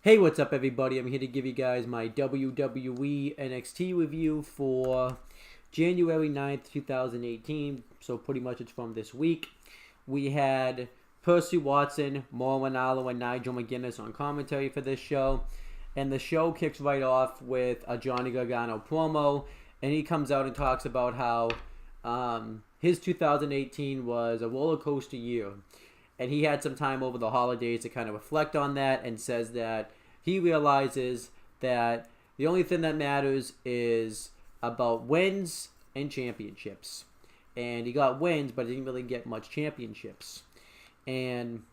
Hey, what's up, everybody? I'm here to give you guys my WWE NXT review for January 9th, 2018. So pretty much it's from this week. We had Percy Watson, Mauro Ranallo, and Nigel McGuinness on commentary for this show. And the show kicks right off with a Johnny Gargano promo. And he comes out and talks about how his 2018 was a roller coaster year. And he had some time over the holidays to kind of reflect on that and says that he realizes that the only thing that matters is about wins and championships. And he got wins, but didn't really get much championships. And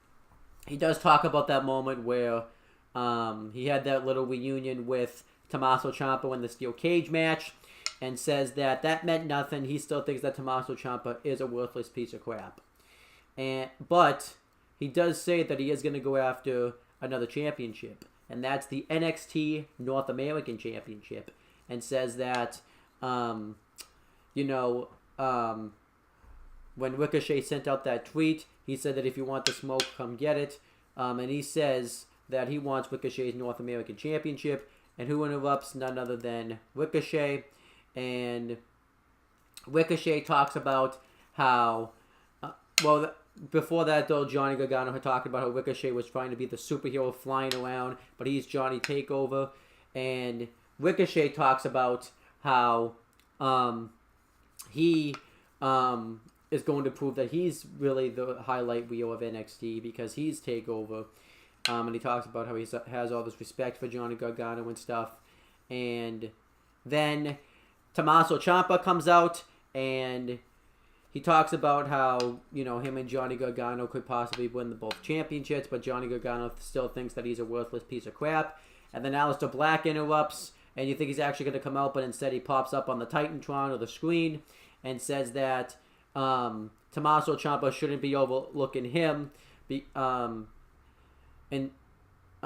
he does talk about that moment where he had that little reunion with Tommaso Ciampa in the steel cage match and says that meant nothing. He still thinks that Tommaso Ciampa is a worthless piece of crap. But he does say that he is going to go after another championship, and that's the NXT North American Championship, and says that, when Ricochet sent out that tweet, he said that if you want the smoke, come get it, and he says that he wants Ricochet's North American Championship, and who interrupts none other than Ricochet, and Ricochet talks about how, before that, though, Johnny Gargano had talked about how Ricochet was trying to be the superhero flying around, but he's Johnny Takeover. And Ricochet talks about how he is going to prove that he's really the highlight reel of NXT because he's Takeover. And he talks about how he has all this respect for Johnny Gargano and stuff. And then Tommaso Ciampa comes out and he talks about how, him and Johnny Gargano could possibly win both championships, but Johnny Gargano still thinks that he's a worthless piece of crap. And then Aleister Black interrupts, and you think he's actually going to come out, but instead he pops up on the Titantron or the screen and says that Tommaso Ciampa shouldn't be overlooking him and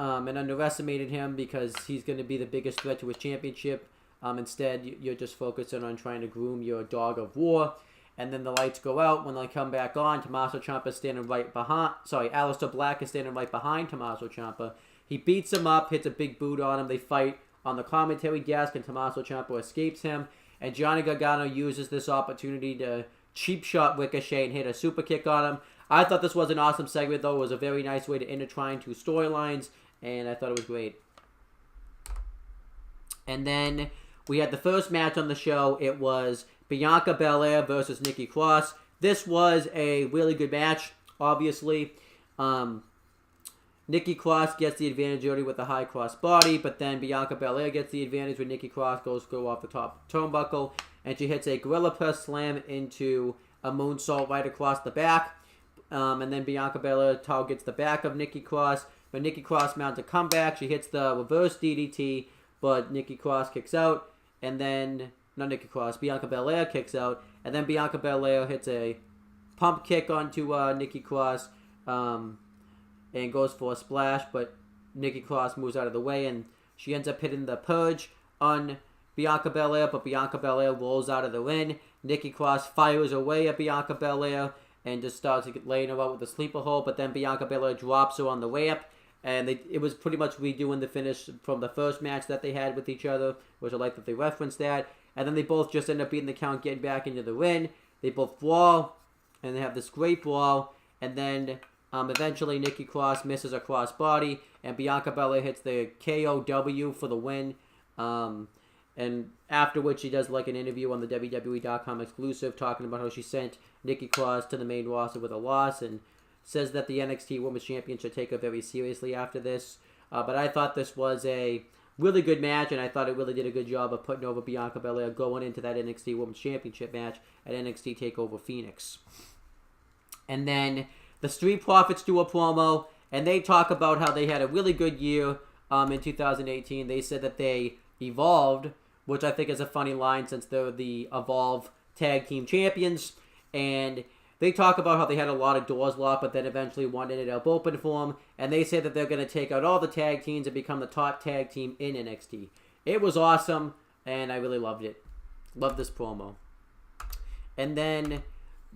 underestimated him because he's going to be the biggest threat to his championship. Instead, you're just focusing on trying to groom your dog of war. And then the lights go out. When they come back on, Tommaso Ciampa is standing right behind. Aleister Black is standing right behind Tommaso Ciampa. He beats him up, hits a big boot on him. They fight on the commentary desk, and Tommaso Ciampa escapes him. And Johnny Gargano uses this opportunity to cheap shot Ricochet and hit a super kick on him. I thought this was an awesome segment, though. It was a very nice way to intertwine two storylines, and I thought it was great. And then we had the first match on the show. It was Bianca Belair versus Nikki Cross. This was a really good match, obviously. Nikki Cross gets the advantage early with the high cross body, but then Bianca Belair gets the advantage when Nikki Cross go off the top turnbuckle, and she hits a gorilla press slam into a moonsault right across the back. And then Bianca Belair targets the back of Nikki Cross, but Nikki Cross mounts a comeback. She hits the reverse DDT, but Nikki Cross kicks out, and then Bianca Belair kicks out, and then Bianca Belair hits a pump kick onto Nikki Cross and goes for a splash, but Nikki Cross moves out of the way, and she ends up hitting the purge on Bianca Belair, but Bianca Belair rolls out of the ring. Nikki Cross fires away at Bianca Belair and just starts laying her out with a sleeper hold, but then Bianca Belair drops her on the ramp, and it was pretty much redoing the finish from the first match that they had with each other, which I like that they referenced that. And then they both just end up beating the count, getting back into the ring. They both brawl, and they have this great brawl. And then eventually Nikki Cross misses a crossbody, and Bianca Belair hits the KOW for the win. And after which she does like an interview on the WWE.com exclusive talking about how she sent Nikki Cross to the main roster with a loss and says that the NXT Women's Champion should take her very seriously after this. But I thought this was a really good match, and I thought it really did a good job of putting over Bianca Belair going into that NXT Women's Championship match at NXT TakeOver Phoenix. And then the Street Profits do a promo, and they talk about how they had a really good year in 2018. They said that they evolved, which I think is a funny line since they're the Evolve Tag Team Champions. And they talk about how they had a lot of doors locked, but then eventually one ended up open for them. And they say that they're going to take out all the tag teams and become the top tag team in NXT. It was awesome, and I really loved it. Loved this promo. And then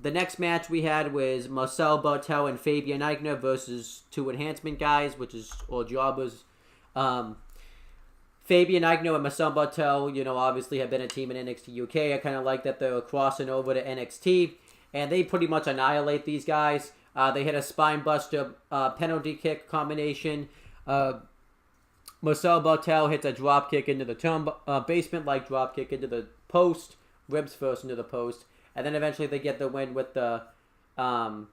the next match we had was Marcel Bartel and Fabian Eichner versus two Enhancement guys, or jobbers. Fabian Aichner and Marcel Bartel, obviously have been a team in NXT UK. I kind of like that they're crossing over to NXT, and they pretty much annihilate these guys. They hit a spine buster penalty kick combination. Marcel Bartel hits a drop kick into the basement-like drop kick into the post, ribs first into the post, and then eventually they get the win with the power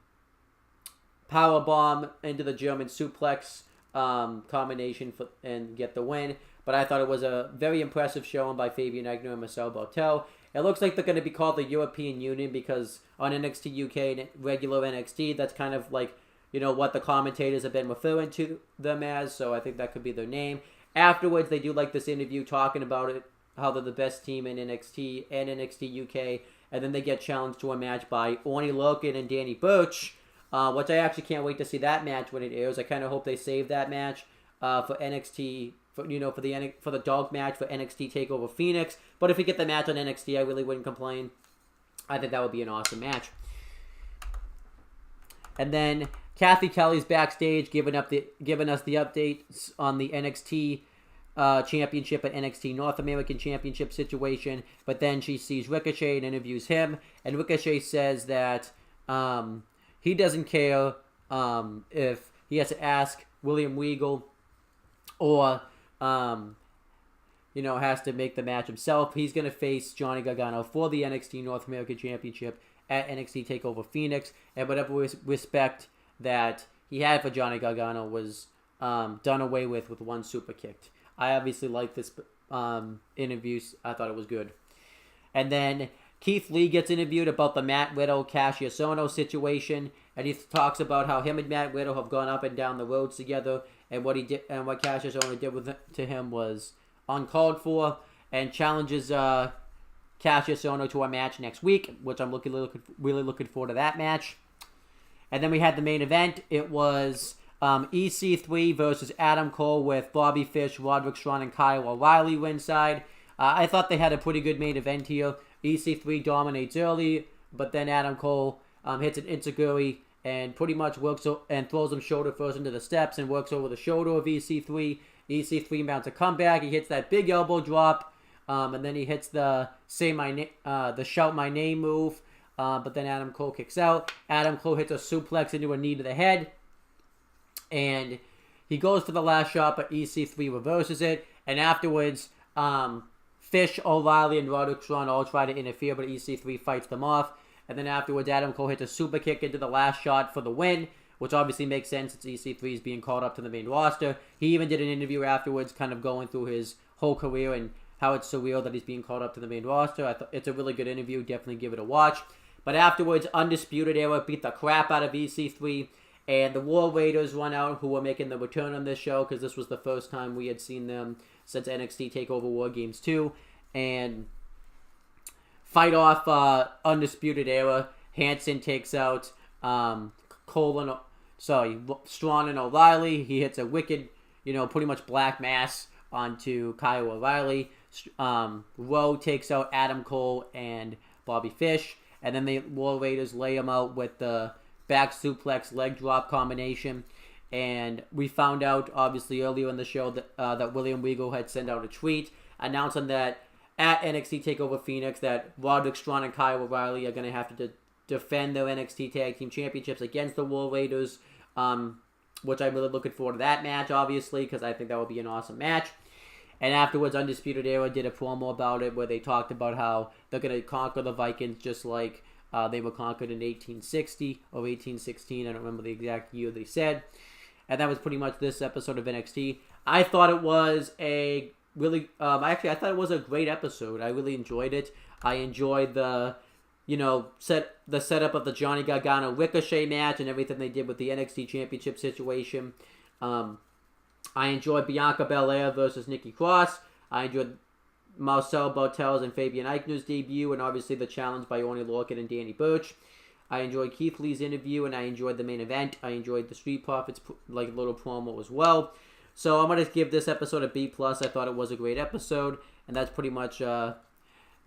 bomb into the German suplex combination and get the win. But I thought it was a very impressive showing by Fabian Aichner and Marcel Bartel. It looks like they're going to be called the European Union because on NXT UK and regular NXT, that's kind of like, what the commentators have been referring to them as. So I think that could be their name. Afterwards, they do like this interview talking about it, how they're the best team in NXT and NXT UK. And then they get challenged to a match by Orny Lorcan and Danny Burch, which I actually can't wait to see that match when it airs. I kind of hope they save that match for NXT, for the dog match for NXT TakeOver Phoenix. But if we get the match on NXT, I really wouldn't complain. I think that would be an awesome match. And then Kathy Kelly's backstage giving us the updates on the NXT Championship and NXT North American Championship situation. But then she sees Ricochet and interviews him. And Ricochet says that he doesn't care if he has to ask William Regal or has to make the match himself. He's going to face Johnny Gargano for the NXT North American Championship at NXT TakeOver Phoenix, and whatever respect that he had for Johnny Gargano was done away with one super kicked. I obviously like this interview. I thought it was good. And then Keith Lee gets interviewed about the Matt Riddle Cassius Ohno situation, and he talks about how him and Matt Riddle have gone up and down the roads together, and what he did and what Cassius Ohno did to him was uncalled for, and challenges Cassius Ohno to a match next week, which I'm really looking forward to that match. And then we had the main event. It was EC3 versus Adam Cole with Bobby Fish, Roderick Strong, and Kyle O'Reilly ringside. I thought they had a pretty good main event here. EC3 dominates early, but then Adam Cole hits an enziguri and pretty much works and throws him shoulder first into the steps and works over the shoulder of EC3. EC3 mounts a comeback. He hits that big elbow drop, and then he hits the shout my name move. But then Adam Cole kicks out. Adam Cole hits a suplex into a knee to the head, and he goes for the last shot, but EC3 reverses it. And afterwards, Fish, O'Reilly, and Roderick Strong all try to interfere, but EC3 fights them off. And then afterwards, Adam Cole hits a super kick into the last shot for the win, which obviously makes sense since EC3 is being called up to the main roster. He even did an interview afterwards kind of going through his whole career and how it's surreal that he's being called up to the main roster. I thought it's a really good interview. Definitely give it a watch. But afterwards, Undisputed Era beat the crap out of EC3, and the War Raiders run out, who were making the return on this show because this was the first time we had seen them since NXT TakeOver War Games 2, and fight off Undisputed Era. Hanson takes out Strong and O'Reilly. He hits a wicked, pretty much black mass onto Kyle O'Reilly. Rowe takes out Adam Cole and Bobby Fish. And then the War Raiders lay him out with the back suplex leg drop combination. And we found out, obviously, earlier in the show that William Regal had sent out a tweet announcing that at NXT TakeOver Phoenix that Roderick Strong and Kyle O'Reilly are going to have to defend their NXT Tag Team Championships against the War Raiders, which I'm really looking forward to that match, obviously, because I think that would be an awesome match. And afterwards, Undisputed Era did a promo about it where they talked about how they're going to conquer the Vikings just like they were conquered in 1860 or 1816. I don't remember the exact year they said. And that was pretty much this episode of NXT. I thought it was a really... I thought it was a great episode. I really enjoyed it. I enjoyed the setup of the Johnny Gargano Ricochet match and everything they did with the NXT Championship situation. I enjoyed Bianca Belair versus Nikki Cross. I enjoyed Marcel Bartel's and Fabian Aichner's debut, and obviously the challenge by Orny Lorcan and Danny Burch. I enjoyed Keith Lee's interview, and I enjoyed the main event. I enjoyed the Street Profits little promo as well. So I'm going to give this episode a B+. I thought it was a great episode, and that's pretty much the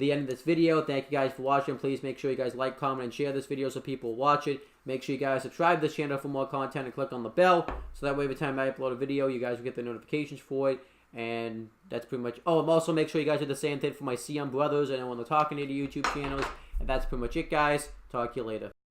the end of this video. Thank you guys for watching. Please make sure you guys like, comment, and share this video so people watch it. Make sure you guys subscribe to this channel for more content and click on the bell so that way every time I upload a video, you guys will get the notifications for it. And that's pretty much... Oh, and also make sure you guys do the same thing for my CM brothers and everyone they're talking to the YouTube channels. And that's pretty much it, guys. Talk to you later.